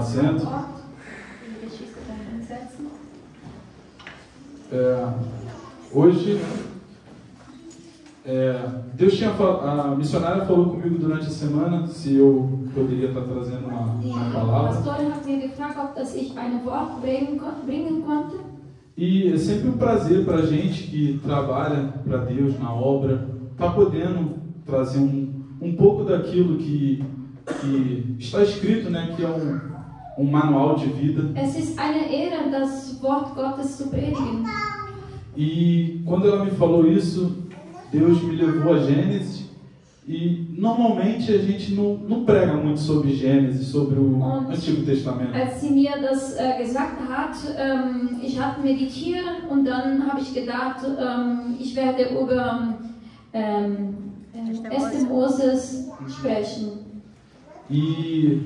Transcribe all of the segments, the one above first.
assento. Hoje, a missionária falou comigo durante a semana se eu poderia estar trazendo uma palavra. E é sempre um prazer para a gente que trabalha para Deus na obra, estar podendo trazer um pouco daquilo que está escrito, né, que é um manual de vida. Es ist eine Ehre, das Wort Gottes zu predigen. E quando ela me falou isso, Deus me levou a Gênesis. E normalmente a gente não prega muito sobre Gênesis, sobre o Antigo Testamento. Als sie mir das gesagt hat, ich habe meditiert und dann habe ich gedacht, ich werde über 1. Moses sprechen. E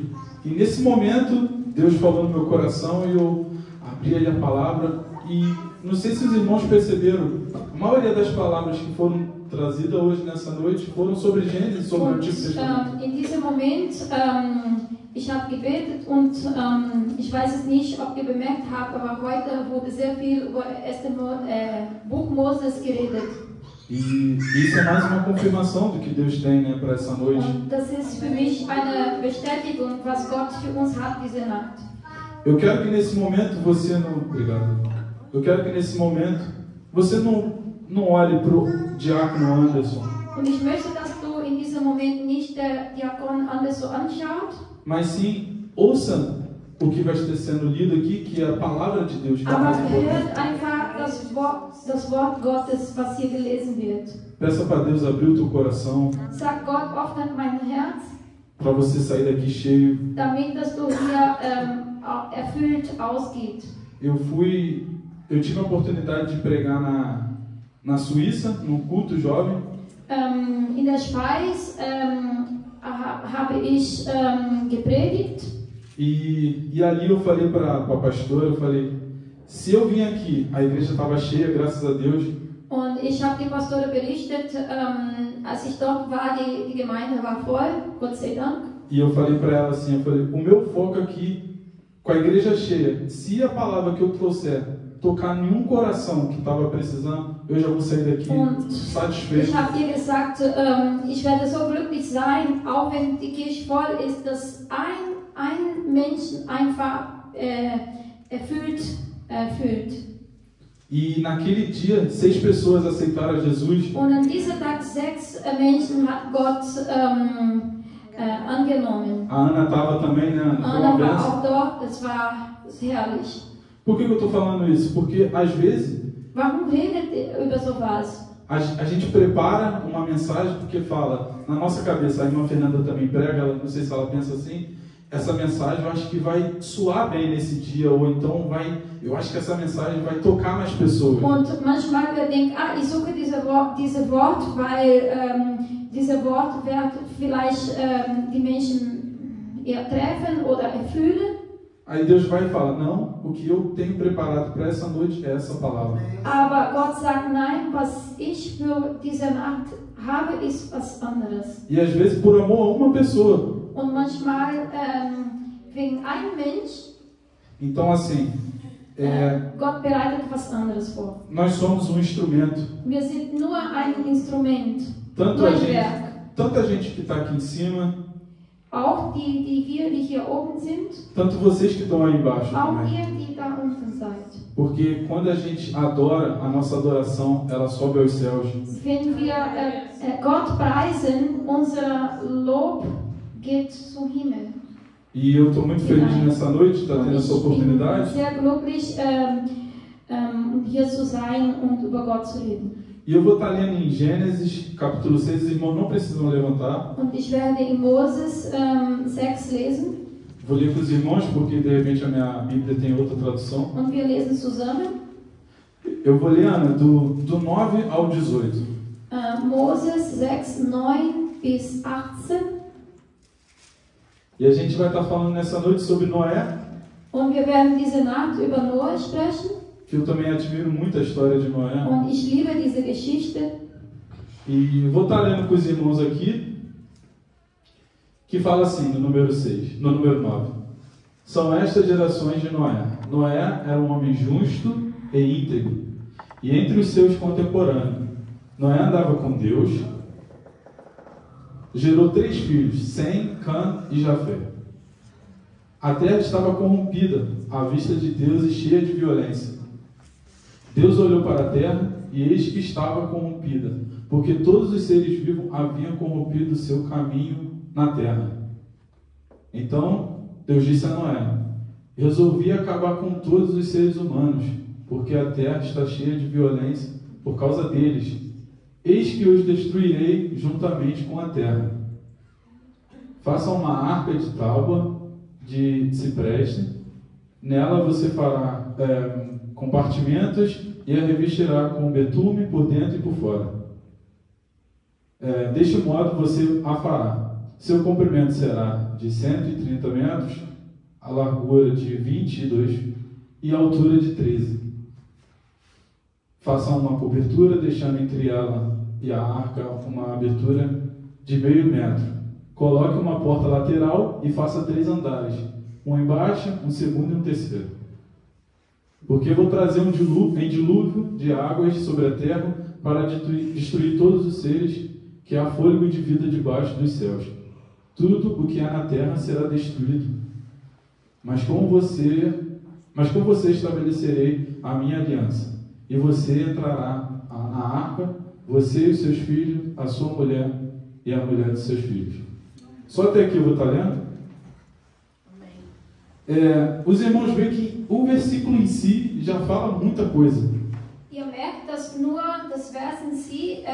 nesse momento, Deus falou no meu coração e eu abri ali a palavra. E não sei se os irmãos perceberam, a maioria das palavras que foram trazidas hoje nessa noite foram sobre Gênesis, sobre o Antigo Testamento. In diesem Moment, ich habe gebetet und ich weiß es nicht, ob ihr bemerkt habt, aber heute wurde sehr viel über das Buch Moses geredet. E isso é mais uma confirmação do que Deus tem, né, para essa noite. Und das ist für mich eine Bestätigung, was Gott für uns hat diese Nacht. Eu quero que nesse momento você não... Obrigado. Eu quero que nesse momento você não olhe para o diácono Anderson. Und ich möchte, dass du in diesem Moment nicht der Diakon Anderson anschaut, mas sim ouça o que vai estar sendo lido aqui, que é a palavra de Deus. aber hört einfach das Wort Gottes, was hier gelesen wird. Peça para Deus abrir o teu coração. Sag Gott, öffnet mein Herz, para você sair daqui cheio. damit dass du hier erfüllt ausgeht. Eu tive a oportunidade de pregar na Suíça, num culto jovem. In der Schweiz habe ich gepredigt. E ali eu falei para a pastora, eu falei, se eu vim aqui, a igreja estava cheia, graças a Deus. Und ich habe die Pastore berichtet, als ich dort war, die Gemeinde war voll, Gott sei Dank. E eu falei para ela assim, eu falei, o meu foco aqui, com a igreja cheia, se a palavra que eu trouxer tocar nenhum coração que estava precisando, eu já vou sair daqui satisfeito. Ich habe ihr gesagt, ich werde so glücklich sein, auch wenn die Kirche voll ist, dass ein Menschen einfach erfüllt fühlt. E naquele dia, 6 pessoas aceitaram Jesus. Und an diesem Tag 6 Menschen hat Gott angenommen. A Ana estava também, né? Anna war auch dort, es war herrlich. Por que eu estou falando isso? Porque às vezes Warum redet ihr über sowas? a gente prepara uma mensagem porque fala na nossa cabeça, a irmã Fernanda também prega, ela, não sei se ela pensa assim, essa mensagem eu acho que vai soar bem nesse dia, ou então eu acho que essa mensagem vai tocar mais pessoas. Und manchmal wir denken, ich suche diese Wort, weil diese Wort wird vielleicht die Menschen eher treffen oder erfüllen. Aí Deus vai e fala, não, o que eu tenho preparado para essa noite é essa palavra. Aber Gott sagt, nein, was ich für diese Nacht habe, ist was anderes. E às vezes por amor a uma pessoa. Und manchmal wegen einem Mensch. Então assim, Gott bereitet was anderes vor. nós somos um instrumento. Wir sind nur ein Instrument, Tanto nur a ein gente, Werk. tanta gente que está aqui em cima, Auch wir, die hier oben sind, tanto vocês que estão aí embaixo auch também. ihr, die da unten seid. Porque quando a gente adora, a nossa adoração, ela sobe aos céus. Wenn wir Gott preisen, unser Lob geht zum Himmel. E eu estou muito feliz nessa noite, estar tendo essa Ich bin oportunidade. sehr glücklich, hier zu sein und über Gott zu reden. E eu vou estar lendo em Gênesis, capítulo 6, os irmãos não precisam levantar. Und ich werde in Moses 6 lesen. Vou ler para os irmãos, porque de repente a minha Bíblia tem outra tradução. Und wir lesen zusammen. Eu vou ler, Ana, do 9 ao 18. Moses 6, 9 bis 18. E a gente vai estar falando nessa noite sobre Noé. Und wir werden diese Nacht über Noah sprechen. Que eu também admiro muito a história de Noé. Und ich liebe diese Geschichte. E vou estar lendo com os irmãos aqui, que fala assim, no número 6, no número 9. São estas gerações de Noé. Noé era um homem justo e íntegro, e entre os seus contemporâneos, Noé andava com Deus, gerou 3 filhos, Sem, Cã e Jafé. A terra estava corrompida à vista de Deus e cheia de violência. Deus olhou para a terra e eis que estava corrompida, porque todos os seres vivos haviam corrompido o seu caminho na terra. Então Deus disse a Noé: resolvi acabar com todos os seres humanos, porque a terra está cheia de violência por causa deles. Eis que os destruirei juntamente com a terra. Faça uma arca de tábua de cipreste. Nela você fará compartimentos e a revestirá com betume por dentro e por fora. Deste modo você a fará. Seu comprimento será de 130 metros, a largura de 22 e a altura de 13. Faça uma cobertura, deixando entre ela e a arca uma abertura de meio metro. Coloque uma porta lateral e faça 3 andares, um embaixo, um segundo e um terceiro. Porque vou trazer um dilúvio de águas sobre a terra para destruir todos os seres que há fôlego de vida debaixo dos céus. Tudo o que há na terra será destruído. Mas com você estabelecerei a minha aliança. E você entrará na arca, você e os seus filhos, a sua mulher e a mulher dos seus filhos. Só até aqui eu vou estar lendo. Os irmãos veem que o versículo em si já fala muita coisa. Ihr merkt, dass nur das Vers in si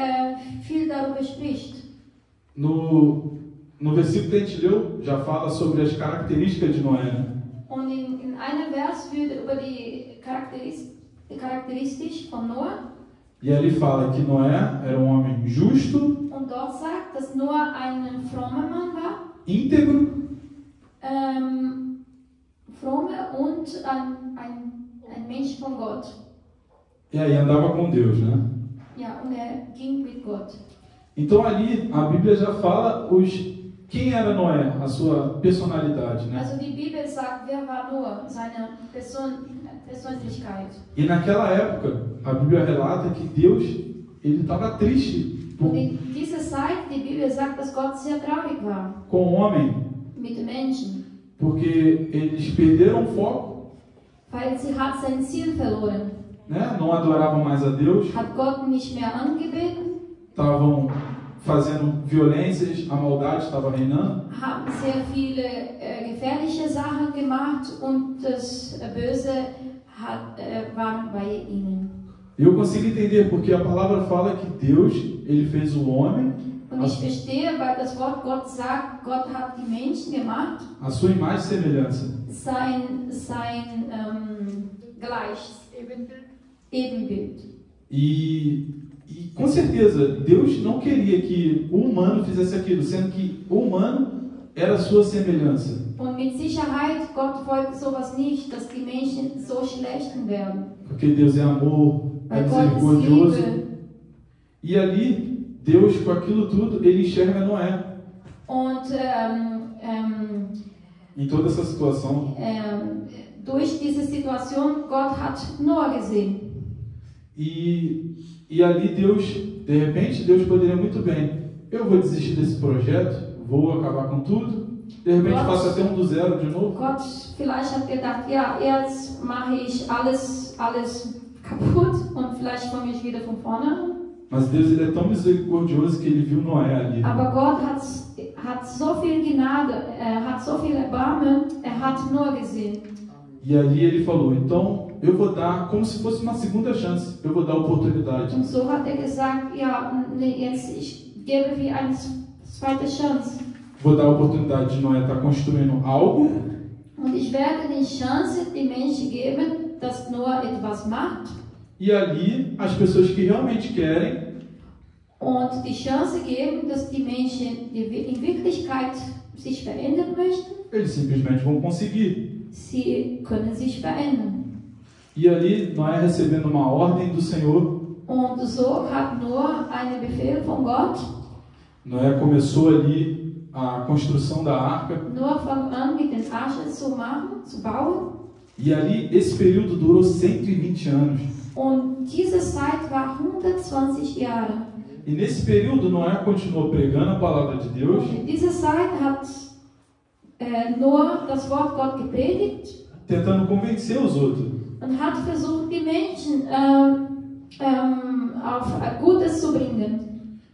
viel darüber spricht. No versículo que a gente leu, já fala sobre as características de Noé, né? Und in einem Vers wird über die Charakteristik von Noah. E ali fala que Noé era um homem justo. Und dort sagt, dass Noah ein frommer Mann war. Íntegro. Fromme und ein Mensch von Gott. E aí andava com Deus, né? Ja, und ging mit Gott. Então ali a Bíblia já fala quem era Noé, a sua personalidade, né? Also die Bibel sagt, wer war Noah, seine Persönlichkeit. E naquela época a Bíblia relata que Deus ele estava triste Und in dieser Zeit, die Bibel sagt, dass Gott sehr traurig war. Com o homem. Mit den Menschen. Porque eles perderam o foco. Weil sie hat sein Ziel verloren. Né? Não adoravam mais a Deus. Hat Gott nicht mehr angebeten. Estavam fazendo violências, a maldade estava reinando. Haben sehr viele gefährliche Sachen gemacht und das Böse war bei ihnen. Eu consigo entender porque a palavra fala que Deus ele fez o homem. Und ich verstehe, weil das Wort Gott sagt, Gott hat die Menschen gemacht. A sua imagem e semelhança. Sein Ebenbild. E com certeza Deus não queria que o humano fizesse aquilo, sendo que o humano era a sua semelhança. Und mit Sicherheit Gott wollte sowas nicht, dass die Menschen so schlecht werden. Porque Deus é amor, é misericordioso. E ali Deus, com aquilo tudo, ele enxerga Noé. Und em toda essa situação. Durch diese Situation, Gott hat Noah gesehen. E ali Deus, de repente, Deus poderia muito bem. Eu vou desistir desse projeto, vou acabar com tudo. De repente faço até do zero de novo. Gott vielleicht hat gedacht, ja, jetzt mache ich alles kaputt und vielleicht fange ich wieder von vorne an. Mas Deus ele é tão misericordioso que ele viu Noé ali. Aber Gott hat so viel Gnade, hat so viel Erbarmen, hat Noah gesehen. E ali ele falou, então eu vou dar como se fosse uma segunda chance, eu vou dar oportunidade. Und so hat gesagt, ja, jetzt ich gebe wie eine zweite Chance. Vou dar a oportunidade de Noé estar construindo algo. Und ich werde die Chance die Menschen geben, dass Noah etwas macht. E ali as pessoas que realmente querem. Und die Chance geben, dass die Menschen, die in Wirklichkeit sich verändern möchten. Eles simplesmente vão conseguir. Sie können sich verändern. E ali Noé recebendo uma ordem do Senhor. Und so hat Noah einen Befehl von Gott. Noé começou ali a construção da arca. Noah fängt an, mit den Arche zu bauen. E ali, esse período durou 120 anos. Und diese Zeit war 120 Jahre. E nesse período, Noé continuou pregando a palavra de Deus. Und in dieser Zeit hat Noah das Wort Gott gepredigt Tentando convencer os outros. und hat versucht, die Menschen auf Gutes zu bringen.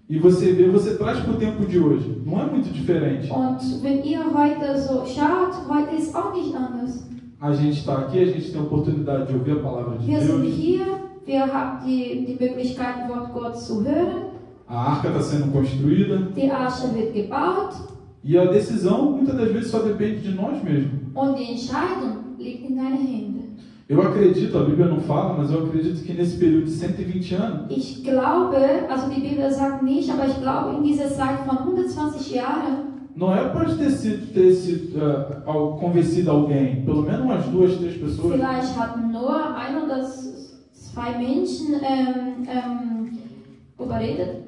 E você vê, você traz para o tempo de hoje. Não é muito diferente. Und wenn ihr heute so schaut, heute ist auch nicht anders. A gente está aqui, a gente tem a oportunidade de ouvir a palavra de Wir sind Deus. hier, wir haben die Möglichkeit, Wort Gottes zu hören. A arca está sendo construída. Die Arche wird gebaut E a decisão, muitas das vezes, só depende de nós mesmos. und die Entscheidung liegt in deinen Händen. Eu acredito, a Bíblia não fala, mas eu acredito que nesse período de 120 anos, Ich glaube, also die Bibel sagt nicht, aber ich glaube, in dieser Zeit von 120 Jahren, Noé pode ter sido convencido alguém, pelo menos umas 2, 3 pessoas. vielleicht hatten Noah ein oder zwei Menschen überredet.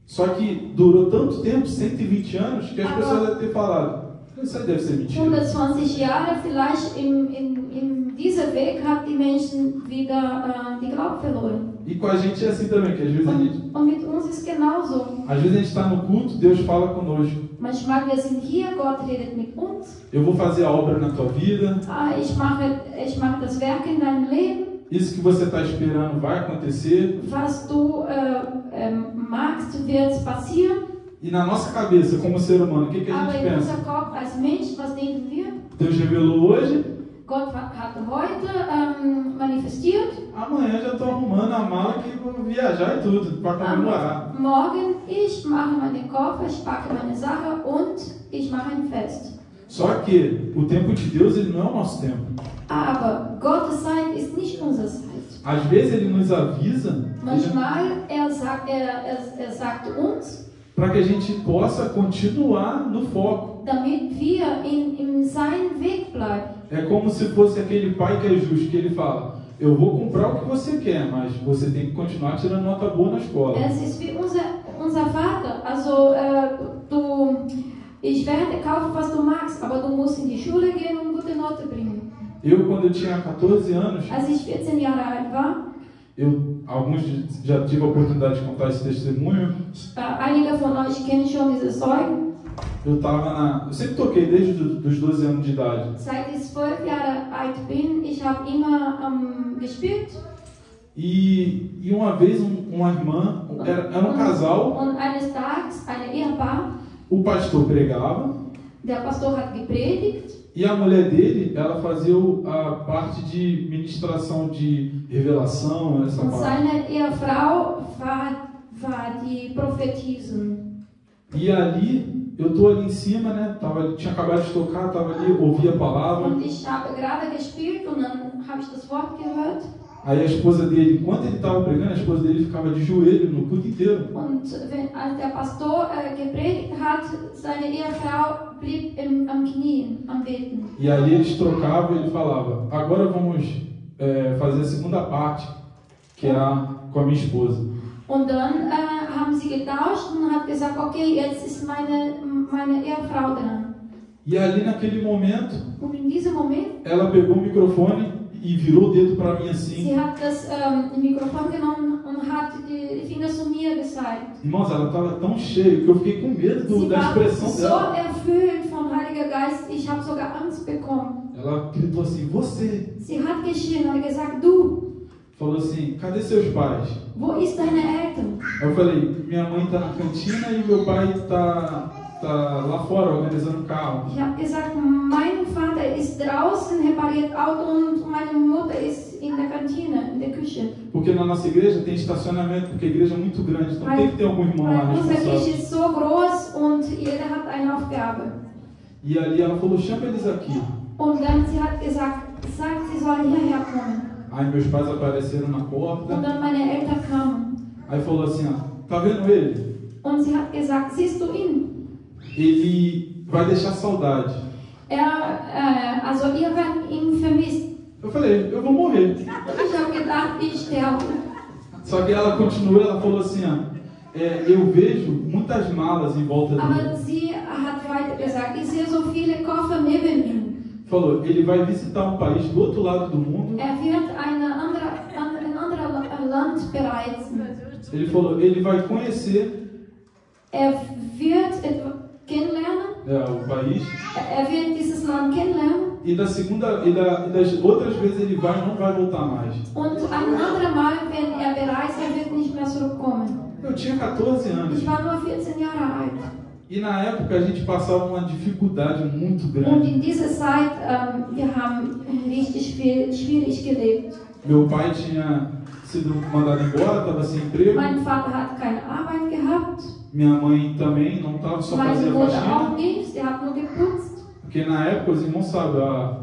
Só que durou tanto tempo, 120 anos, que as pessoas devem ter falado, isso aí deve ser mentira. 120 Jahre, vielleicht in diesem Weg hat die Menschen wieder die Glauben verloren. E com a gente é assim também, que às vezes Und mit uns ist genauso. a gente está no culto, Deus fala conosco. Manchmal wir sind hier, Gott redet mit uns. Eu vou fazer a obra na tua vida, Ich mache das Werk in deinem Leben. isso que você está esperando vai acontecer. Was du magst, wird passieren. E na nossa cabeça, como ser humano, o que a Aber gente in pensa? unser Kopf als Mensch, was denken wir? Deus revelou hoje, Gott hat heute manifestiert. amanhã já estou arrumando a mala que vou viajar e tudo, para comemorar. Morgen, ich mache meinen Koffer, ich packe meine Sache und ich mache ein Fest. Só que o tempo de Deus ele não é o nosso tempo. Aber Gottes Zeit ist nicht unsere Zeit. Às vezes ele nos avisa Manchmal er sagt uns, para que a gente possa continuar no foco. damit wir in seinem Weg bleiben. É como se fosse aquele pai que é justo, que ele fala, eu vou comprar o que você quer, mas você tem que continuar tirando nota boa na escola. Es ist wie unser Vater. Also ich werde kaufen, was du magst, aber du musst in die Schule gehen und gute Note bringen. Eu, quando eu tinha 14 anos, Als ich 14 Jahre alt war, alguns já tive a oportunidade de contar esse testemunho. Einige von euch kennen schon diese Zeugen. Eu sempre toquei desde os 12 anos de idade. Seit ich 12 Jahre alt bin, ich habe immer gespielt. E uma vez uma irmã, era um casal, Und eines Tages, ein Ehepaar, o pastor pregava der Pastor hat gepredigt e a mulher dele, ela fazia a parte de ministração de revelação, essa und parte. seine Ehefrau war die Prophetin. E ali, eu tô ali em cima, né? Tinha acabado de tocar, tava ali, ouvi a palavra. Und ich habe gerade gespielt und dann habe ich das Wort gehört. Aí a esposa dele, enquanto ele estava pregando, a esposa dele ficava de joelho no culto inteiro. Und als der Pastor gepredigt hat, seine Ehefrau blieb am Knie, am Beten. E aí eles trocavam e ele falava, agora vamos fazer a segunda parte, que é com a minha esposa. Und dann haben sie getauscht und hat gesagt, okay, jetzt ist meine Ehefrau dran. E ali naquele momento, Und in diesem Moment, ela pegou o microfone e virou o dedo para mim assim. sie hat das Mikrofon genommen und hat die Finger zu mir gezeigt. Irmãos, ela estava tão cheia que eu fiquei com medo Sie da war expressão so dela. erfüllt vom Heiligen Geist, ich habe sogar Angst bekommen. Ela gritou assim, você. Sie hat geschrien und gesagt, du, Falou assim, cadê seus pais? wo ist deine Eltern? Aí eu falei, minha mãe está na cantina e meu pai está lá fora organizando carro. Ich habe gesagt, mein Vater ist draußen, repariert Auto und meine Mutter ist in der Kantine, in der Küche. Porque na nossa igreja tem estacionamento, porque a igreja é muito grande, então tem que ter algum irmão lá Weil unsere Kirche responsável. ist so groß und jeder hat eine Aufgabe. E ali ela falou, chama eles aqui. Und dann sie hat gesagt, sagt, sie sollen hierher kommen. Aí meus pais apareceram na porta. Und dann meine Eltern kamen. Aí falou assim, ó, tá vendo ele? Und sie hat gesagt, siehst du ihn? Ele vai deixar saudade. Also ihr werdet ihn vermisst. Eu falei, eu vou morrer. Ich habe gedacht, ich sterbe. Só que ela continuou, ela falou assim, ó, eu vejo muitas malas em volta Aber dele. sie hat weiter gesagt, ich sehe so viele Koffer neben ihm. Falou, ele vai visitar um país do outro lado do mundo. Wird ein anderes Land bereisen. Ele falou, ele vai conhecer Wird kennenlernen. O país. Wird dieses Land kennenlernen. E das outras vezes ele vai, não vai voltar mais. Und ein andermal, wenn bereist, wird nicht mehr zurückkommen. Eu tinha 14 anos. Ich war nur 14 Jahre alt. E na época a gente passava uma dificuldade muito Und grande. in dieser Zeit, wir haben richtig schwierig gelebt. Meu pai tinha sido mandado embora, estava sem emprego. Mein Vater hat keine Arbeit gehabt. Minha mãe também não estava, só Meine fazia Mutter faxina. auch nicht, sie hat nur geputzt. Porque na época os irmãos sabem, há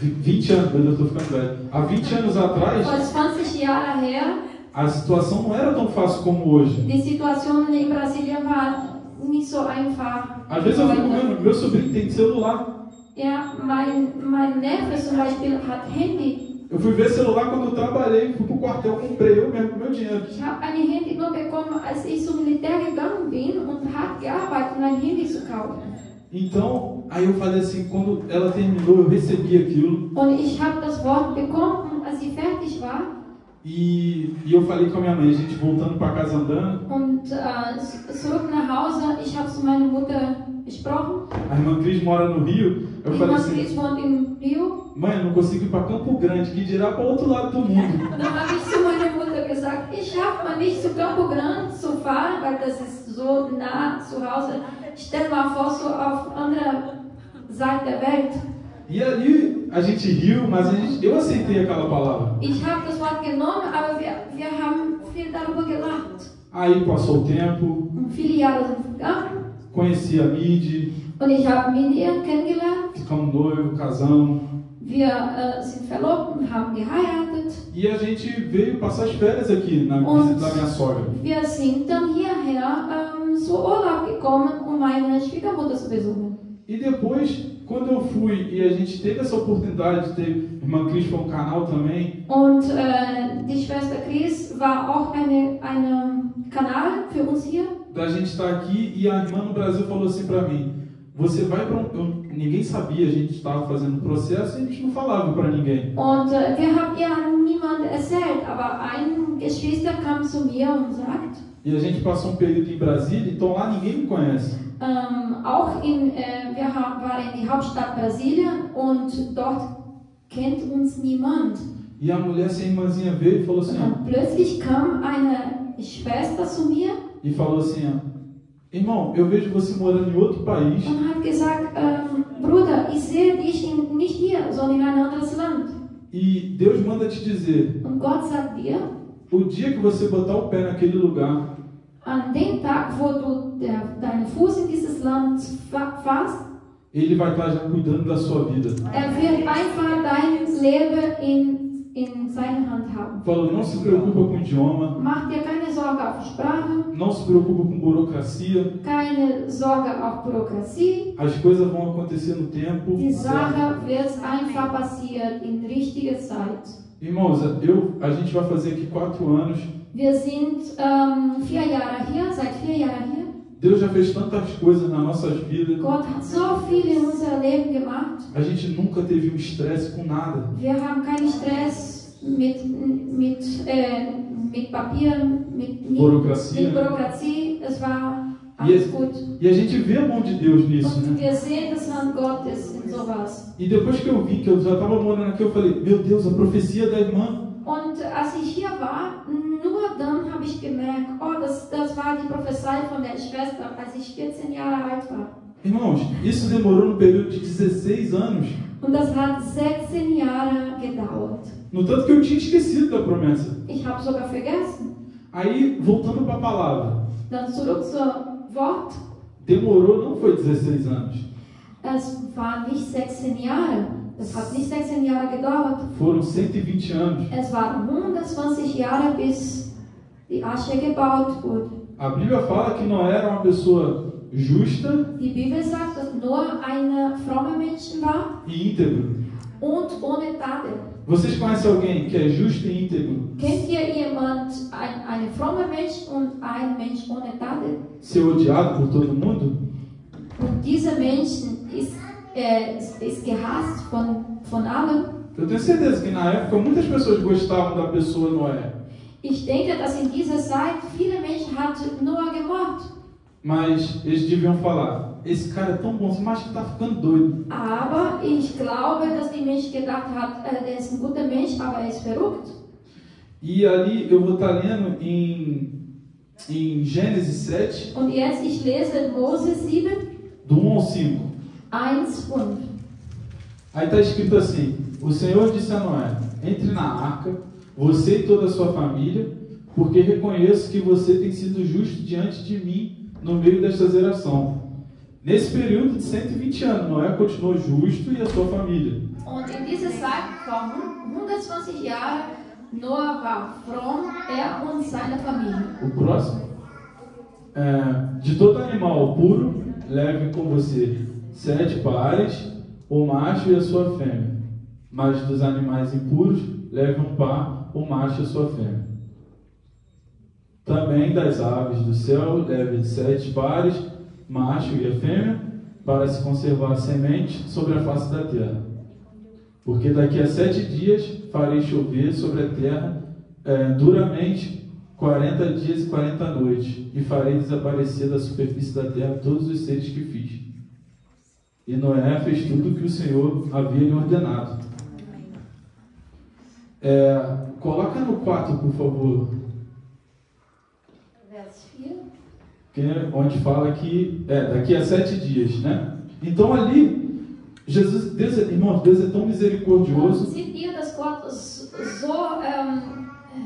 20 anos, eu estou ficando velho. Há 20 anos atrás, Vor 20 Jahren her, a situação não era tão fácil como hoje. die Situation in Brasilien war nicht so einfach. Às vezes eu fico vendo, meu sobrinho tem celular. Ja, mein Neffe zum Beispiel hat Handy. Eu fui ver celular quando eu trabalhei, fui pro quartel, comprei eu mesmo com meu dinheiro. Ich habe ein Handy nur bekommen, als ich zum Militär gegangen bin und habe gearbeitet, um ein Handy zu kaufen. Então, aí eu falei assim, quando ela terminou, eu recebi aquilo. Und ich habe das Wort bekommen, als sie fertig war. E eu falei com a minha mãe, a gente voltando para casa andando. Und zurück nach Hause, ich habe zu meiner Mutter gesprochen. A irmã Cris mora no Rio. Eu falei assim, Cris wohnt im Rio. mãe, eu não consigo ir para Campo Grande, que dirá para o outro lado do mundo. Dann habe ich zu meiner Mutter gesagt, ich schaffe mal nicht zu Campo Grande zu fahren, weil das ist so nah zu Hause. Stell mal vor, so auf anderer Seite der Welt. E ali a gente riu, mas eu aceitei aquela palavra. Ich habe das Wort genommen, aber wir haben viel darüber gelacht. Aí passou o tempo. Und viele Jahre sind vergangen. Conheci a Midi. Und ich habe Miriam kennengelernt. Ficamos noivos, casamos. Wir sind verlobt und haben geheiratet. E a gente veio passar as férias aqui na visita da minha sogra. Wir sind dann hierher zu Urlaub gekommen, um meine Schwiegermutter zu besuchen. E depois, quando eu fui e a gente teve essa oportunidade de ter, a irmã Cris foi um canal também. Und die Schwester Chris war auch ein Kanal für uns hier. Da gente estar aqui e a irmã no Brasil falou assim pra mim, você vai para ninguém sabia, a gente estava fazendo o processo e a gente não falava para ninguém. Und wir haben ja niemand erzählt, aber ein Geschwister kam zu mir und sagt, E a gente passou um período em Brasília, então lá ninguém me conhece. auch wir waren in die Hauptstadt Brasilien und dort kennt uns niemand. E a mulher, essa irmãzinha, veio e falou assim, Und plötzlich kam eine Schwester zu mir e falou assim, irmão, eu vejo você morando em outro país. und hat gesagt, Bruder, ich sehe dich nicht hier, sondern in ein anderes Land. E Deus manda te dizer, Und Gott sagt dir, o dia que você botar o pé naquele lugar, an dem Tag, wo du deinen Fuß in dieses Land fasst, Ele vai estar já cuidando da sua vida. wird einfach dein Leben in seiner Hand haben. Falou, não se preocupa com o idioma, Mach dir keine Sorge auf Sprache, não se preocupa com burocracia, keine Sorge auf Bürokratie. as coisas vão acontecer no tempo. Die certo? Sache wird einfach passieren in richtiger Zeit. Irmãos, a gente vai fazer aqui 4 anos. Wir sind 4 Jahre hier, seit 4 Jahren hier. Deus já fez tantas coisas nas nossas vidas. Gott hat so viel in unser Leben gemacht. A gente nunca teve um estresse com nada. Wir haben keinen Stress mit Papieren, mit Bürokratie. Es war alles gut. E a gente vê a mão de Deus nisso, Und né? wir sehen das Hand Gottes in sowas. E depois que eu vi que eu já estava morando aqui, eu falei, meu Deus, a profecia da irmã. Und als ich hier war, nur dann habe ich gemerkt, oh, das war die Prophezei von der Schwester, als ich 14 Jahre alt war. Irmãos, isso demorou no período de 16 anos. Und das hat 16 Jahre gedauert. No tanto que eu tinha esquecido da promessa. Ich habe sogar vergessen. Aí, voltando para a palavra. Dann zurück zum Wort. Demorou, não foi 16 anos. Es war nicht 16 Jahre. Es hat nicht 16 Jahre gedauert. Foram 120 anos. Es waren 120 Jahre, bis die Arche gebaut wurde. A Bíblia fala que Noé era uma pessoa justa Die Bibel sagt, dass Noah ein frommer Mensch war e íntegro. und ohne Tadel. Vocês conhecem alguém que é justo e íntegro, Kennt ihr jemand, eine fromme Mensch und ein Mensch ohne Tadel? ser odiado por todo mundo? Und dieser Mensch ist gehasst von allen. Eu tenho certeza que na época muitas pessoas gostavam da pessoa Noé, Ich denke, dass in dieser Zeit viele Menschen hatten Noah gemocht. mas eles deviam falar: esse cara é tão bom, mas que tá ficando doido. Aber ich glaube, dass die Menschen gedacht haben, der ist ein guter Mensch, aber er ist verrückt. E ali eu vou estar lendo em Gênesis 7, Und jetzt, ich lese Mose 7, do 1 ao 5. 1, 5. Aí está escrito assim: o Senhor disse a Noé: entre na arca, você e toda a sua família, porque reconheço que você tem sido justo diante de mim no meio desta geração. Nesse período de 120 anos, Noé continuou justo e a sua família. Und in dieser Zeit von 120 Jahren, Noah war fromm, und seine Familie. O próximo. De todo animal puro, leve com você 7 pares, o macho e a sua fêmea. Mas dos animais impuros, leve um par, o macho e a sua fêmea. Também das aves do céu, leve 7 pares, macho e a fêmea, para se conservar a semente sobre a face da terra. Porque daqui a 7 dias farei chover sobre a terra duramente 40 dias e 40 noites, e farei desaparecer da superfície da terra todos os seres que fiz. E Noé fez tudo o que o Senhor havia lhe ordenado. Coloca no 4, por favor. Vers 4. Que é onde fala que daqui a 7 dias, né? Então ali, Deus é tão misericordioso. Seht ihr, dass Gott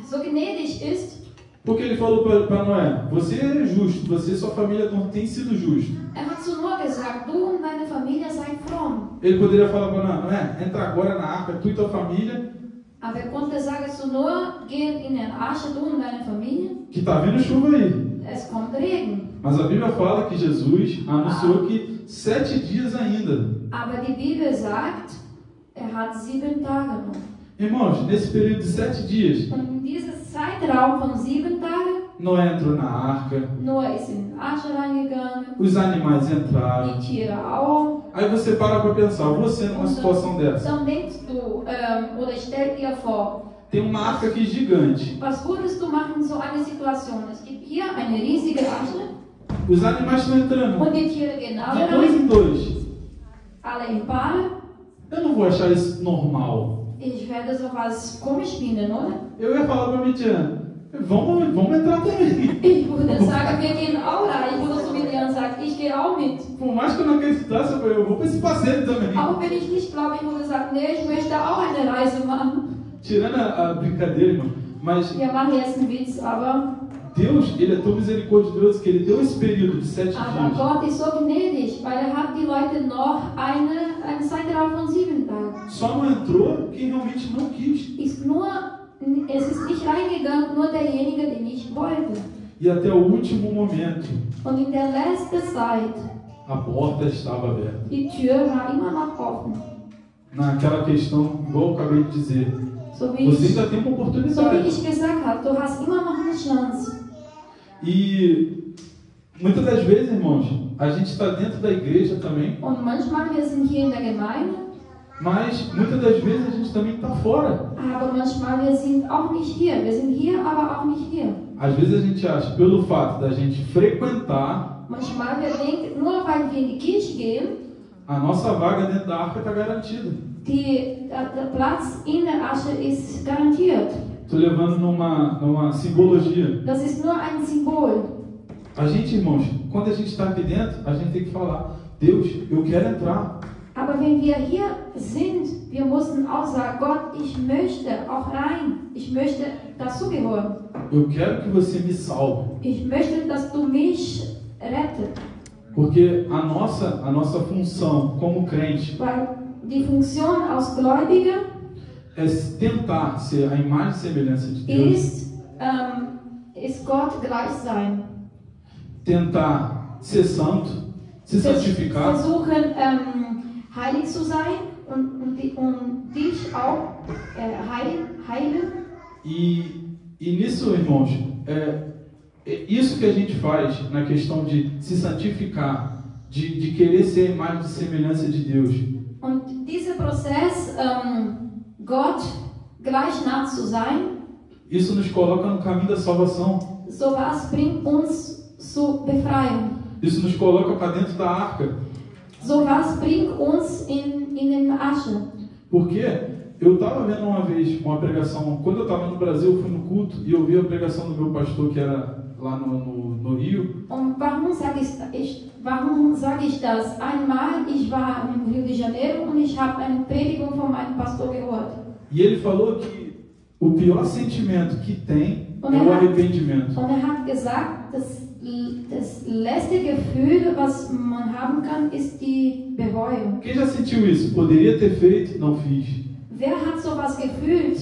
so gnädig ist? Porque ele falou para Noé: você é justo, você e sua família tem sido justo. Hat zu Noah gesagt, du und deine Familie seid fromm. Ele poderia falar para Noé: entra agora na arca, tu e tua família. Aber er konnte sagen zu Noah, geh in den Arche, du und deine Familie. Que tá vindo chuva aí. Es kommt Regen. Mas a Bíblia fala que Jesus anunciou que 7 dias ainda. Aber die Bibel sagt, hat 7 Tage noch. Irmãos, nesse período de 7 dias, Und in diesem Zeitraum von 7 Tagen, Noé entrou na arca, Noah ist in den Arche reingegangen, os animais entraram. die Tiere auch. Aí você para pensar: você numa situação dessa, Dann denkst du, oder stell dir vor, tem uma arca aqui gigante, was würdest du machen in so einer Situation? Es gibt hier eine riesige Arche os animais estão entrando und die Tiere gehen alle de 2 rein, em 2. alle in Paare. Eu não vou achar isso normal. Ich werde sowas komisch finden, oder? Eu ia falar para a Midian: vamos entrar também. Ich würde sagen, wir gehen auch rein. Ich würde so wie Jan sagt, ich gehe auch mit. Por mais que eu não acreditasse, eu vou para esse passeio também. Auch wenn ich nicht glaube, ich würde sagen, nee, ich möchte auch eine Reise machen. Tirando a brincadeira, irmão, mas Wir machen jetzt einen Witz, aber Deus, ele é tão misericordioso que ele deu esse período de 7 Aber dias. Gott ist so gnädig, weil hat die Leute noch einen Zeitraum von 7 Tagen. Só não entrou quem realmente não quis. Es ist nicht reingegangen, nur derjenige, der nicht wollte. E até o último momento, Und in der letzten Zeit, a porta estava aberta. die Tür war immer noch offen. Naquela questão, igual eu acabei de dizer, So wie você ich, ainda tem uma so wie oportunidade. ich gesagt habe, du hast immer noch eine Chance. E muitas das vezes, irmãos, a gente está dentro da igreja também, Und manchmal, wir sind hier in der Gemeinde, mas muitas das vezes a gente também está fora. aber manchmal, wir sind auch nicht hier. Wir sind hier, aber auch nicht hier. Às vezes a gente acha, pelo fato da gente frequentar, Manchmal, wir denken, nur weil wir in die Kirche gehen, a nossa vaga dentro da arca está garantida. der Platz in der Asche ist garantiert. Estou levando numa simbologia. Das ist nur ein Symbol. A gente, irmãos, quando a gente está aqui dentro, a gente tem que falar: Deus, eu quero entrar. Aber wenn wir hier sind, wir müssen auch sagen, Gott, ich möchte auch rein. Ich möchte dazugehören. Eu quero que você me salve. Ich möchte, dass du mich rettet. Porque a nossa função como crente Weil die Funktion als Gläubiger é tentar ser a imagem e semelhança de Deus, ist Gott gleich sein. tentar ser santo, se santificar, Versuchen, heilig zu sein und dich auch heilen. E nisso, irmãos, isso que a gente faz na questão de se santificar, de querer ser a imagem de semelhança de Deus. Und dieser Prozess, Gott gleich nah zu sein, Isso nos coloca no caminho da salvação. sowas bringt uns zur Befreiung. Isso nos coloca para dentro da arca. Sowas bringt uns in den Asche. Porque eu estava vendo uma vez uma pregação, quando eu estava no Brasil, eu fui no culto e eu vi a pregação do meu pastor que era lá no Rio. Und warum sage ich das? Einmal, ich war im Rio de Janeiro und ich habe eine Predigung von meinem Pastor gehört. E ele falou que o pior sentimento que tem é o arrependimento. Und hat gesagt, das letzte Gefühl, was man haben kann, ist die Bereuung. Quem já sentiu isso? Poderia ter feito, não fiz. Wer hat sowas gefühlt?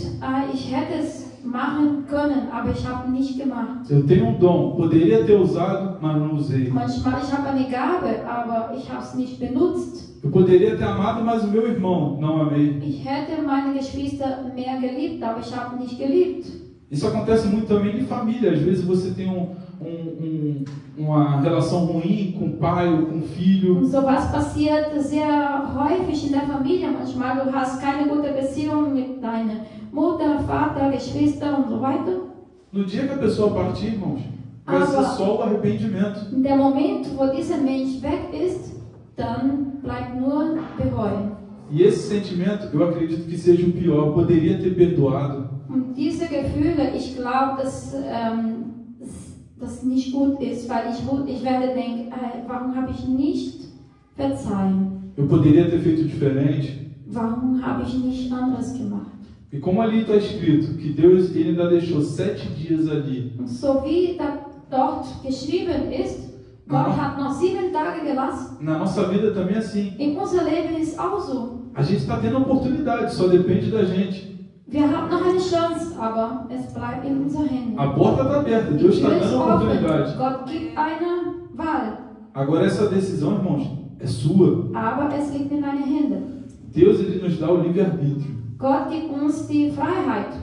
Ich hätte es machen können, aber ich habe nicht gemacht. Eu tenho dom, poderia ter usado, mas não usei. Manchmal, ich habe eine Gabe, aber ich habe es nicht benutzt. Eu poderia ter amado, mas o meu irmão não amei. Ich hätte meine Geschwister mehr geliebt, aber ich habe nicht geliebt. Isso acontece muito também em família. Às vezes você tem uma relação ruim com o pai ou com o filho. Und sowas passiert sehr häufig in der Familie. Manchmal du hast keine gute Beziehung mit deiner Mutter, Vater, Geschwister und so weiter. No dia que a pessoa partir, irmãos, vai ser só o arrependimento. In dem Moment, wo dieser Mensch weg ist, dann bleibt nur Bereuen. E esse sentimento, eu acredito que seja o pior. Eu poderia ter perdoado. Und diese Gefühle, ich glaube, dass das nicht gut ist, weil ich werde denken, warum habe ich nicht verzeihen? Eu poderia ter feito diferente. Warum habe ich nicht anderes gemacht? E como ali está escrito que Deus ele ainda deixou 7 dias ali. Und so wie dort geschrieben ist, Gott hat noch 7 Tage gelassen. Na nossa vida também é assim. In unser Leben ist auch so. A gente está tendo oportunidade, só depende da gente. Wir haben noch eine Chance, aber es bleibt in unseren Händen. A porta está aberta, Deus está dando a oportunidade. Gott gibt eine Wahl. Agora essa decisão, irmãos, é sua. Aber es liegt in deinen Händen. Deus ele nos dá o livre-arbítrio. Gott gibt uns die Freiheit,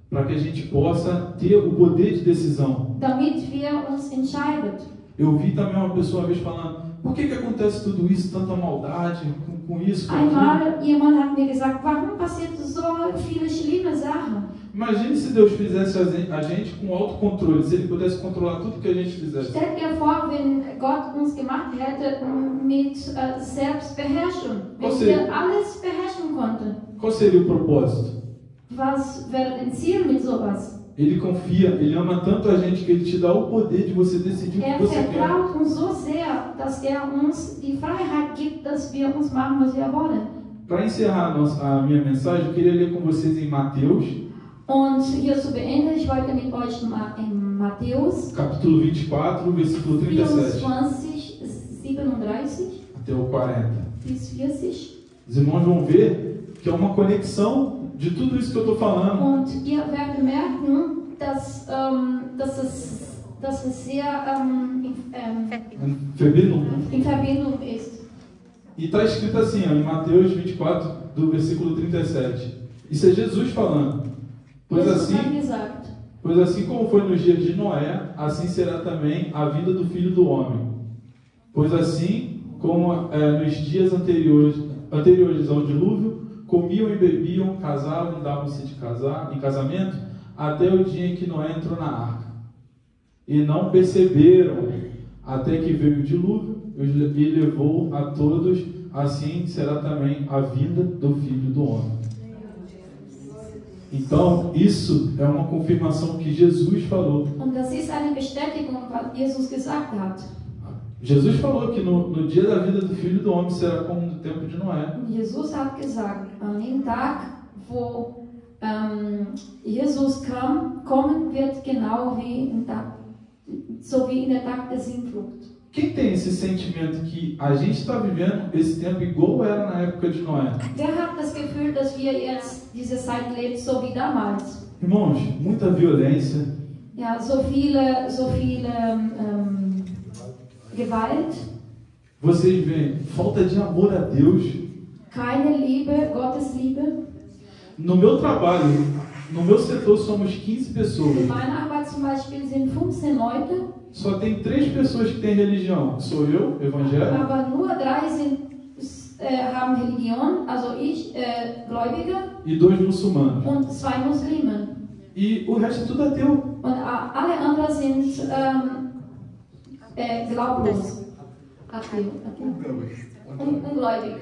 para que a gente possa ter o poder de decisão. damit wir uns entscheiden. Eu vi também uma pessoa uma vez falando, por que acontece tudo isso, tanta maldade com isso, com aquilo? Einmal jemand hat mir gesagt, warum passiert so viele schlimme Sachen? Imagine se Deus fizesse a gente com autocontrole, se Ele pudesse controlar tudo que a gente fizesse. Stell dir vor, wenn Gott uns gemacht hätte mit Selbstbeherrschung, wenn wir alles beherrschen konnten. Qual seria o propósito? Was wäre ein Ziel mit sowas? Ele confia, Ele ama tanto a gente que Ele te dá o poder de você decidir o que você quer. Vertraut uns so sehr, dass uns die Freiheit gibt, dass wir uns machen, was wir wollen. Para encerrar a minha mensagem, eu queria ler com vocês em Mateus. Und hier zu beenden, ich wollte mit euch in Matthäus capítulo 24, versículo 37 24, 37 até o 40. bis 40. Os irmãos vão ver que é uma conexão de tudo isso que eu estou falando. Und ihr werdet merken, dass es sehr in Verbindung ist. E está escrito assim, ó, em Mateus 24, do versículo 37. Isso é Jesus falando. Pois assim como foi nos dias de Noé, assim será também a vida do Filho do Homem. Pois assim como nos dias anteriores ao dilúvio, comiam e bebiam, casavam e davam-se em casamento, até o dia em que Noé entrou na arca. E não perceberam, até que veio o dilúvio e levou a todos, assim será também a vinda do Filho do Homem. Então, isso é uma confirmação que Jesus falou. Und das ist eine Bestätigung, was Jesus gesagt hat. Jesus falou que no dia da vida do Filho do Homem será como no tempo de Noé. Jesus hat gesagt, an dem Tag, wo Jesus kommen wird, genau wie in der Tag der Sintflut. Quem tem esse sentimento que a gente está vivendo esse tempo igual era na época de Noé? Wer hat das Gefühl, dass wir jetzt diese Zeit leben, so wie damals? Irmãos, muita violência. Ja, so viele Gewalt. Vocês veem falta de amor a Deus. keine Liebe, Gottes Liebe. No meu trabalho, no meu setor, somos 15 pessoas. In meiner Arbeit zum Beispiel sind 15 Leute, Só tem 3 pessoas que têm religião. Sou eu, evangélico, aber nur 3 haben Religion, also ich, Gläubige, e 2 muçulmanos. und 2 Muslime. E o resto é tudo ateu. Und alle anderen sind glaublos. Ateu. Ungläubig.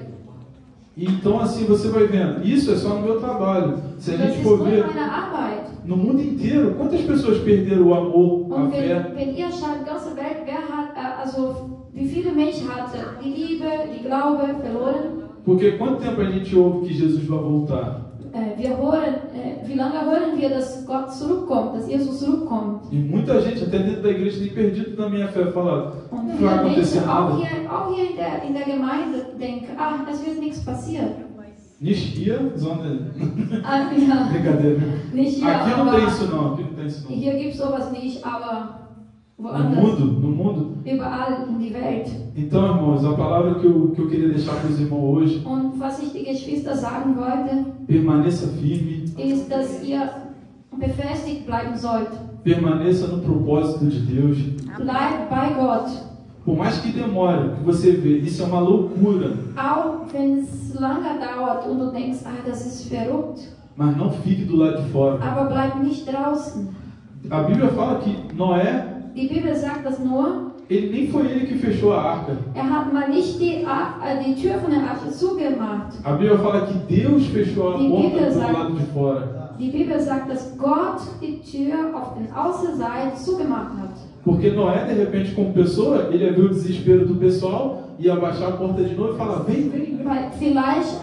Então assim você vai vendo. Isso é só no meu trabalho. Se a Das gente ist for nur ver meine Arbeit. no mundo inteiro, quantas pessoas perderam o amor, a Und fé? wenn ihr schaut, die ganze Welt, wer hat, also wie viele Menschen hat die Liebe, die Glaube verloren? Porque quanto tempo a gente ouve que Jesus vai voltar? Wie lange hören wir, dass Gott zurückkommt, dass Jesus zurückkommt? E muita gente, até dentro da igreja, tem perdido na minha fé, fala, Und não vai viele acontecer Menschen, nada. auch hier in der Gemeinde, denken, es wird nichts passieren. Nicht hier, sondern... Ja, Brincadeira. nicht hier, Aqui não aber tem isso não, aqui não tem isso não. hier gibt es sowas nicht, aber No woanders, mundo. überall in die Welt. Então, irmãos, a palavra que eu queria deixar para os irmãos hoje, Und was ich die Geschwister sagen wollte, permaneça firme, ist, dass ihr befestigt bleiben sollt. permaneça no propósito de Deus. Bleibt bei Gott. Por mais que demore, que você vê, isso é uma loucura, Auch wenn es lange dauert und du denkst, das ist verrückt, mas não fique do lado de fora. aber bleib nicht draußen. A Bíblia fala que Noé, Die Bibel sagt, dass Noah, nem foi ele que fechou a arca. hat mal nicht die Tür von der Arche zugemacht. A Bíblia fala que Deus fechou a Die porta Bibel do sagt- lado de fora. Die Bibel sagt, dass Gott die Tür auf den Außenseite zugemacht hat. Porque Noé, de repente, como pessoa, ele ia ver o desespero do pessoal, ia abaixar a porta de novo e falar, vem, vem, vem. Weil vielleicht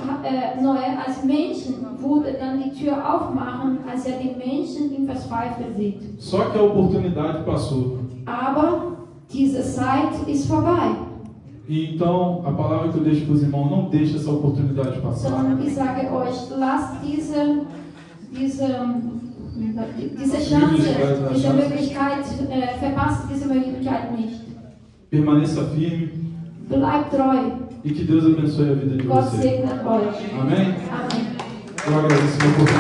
Noah als Menschen würde dann die Tür aufmachen, als die Menschen in Verzweiflung sieht. Só que a oportunidade passou. Aber diese Zeit ist vorbei. E então, a palavra que eu deixo para os irmãos, não deixe essa oportunidade passar. Sondern ich sage euch, lasst diese Chance, diese Möglichkeit, verpasst diese Möglichkeit nicht. Permaneça firme Bleibt treu. e que Deus abençoe a vida de Gott vocês. segne euch. Amém? Amen. Eu agradeço a oportunidade.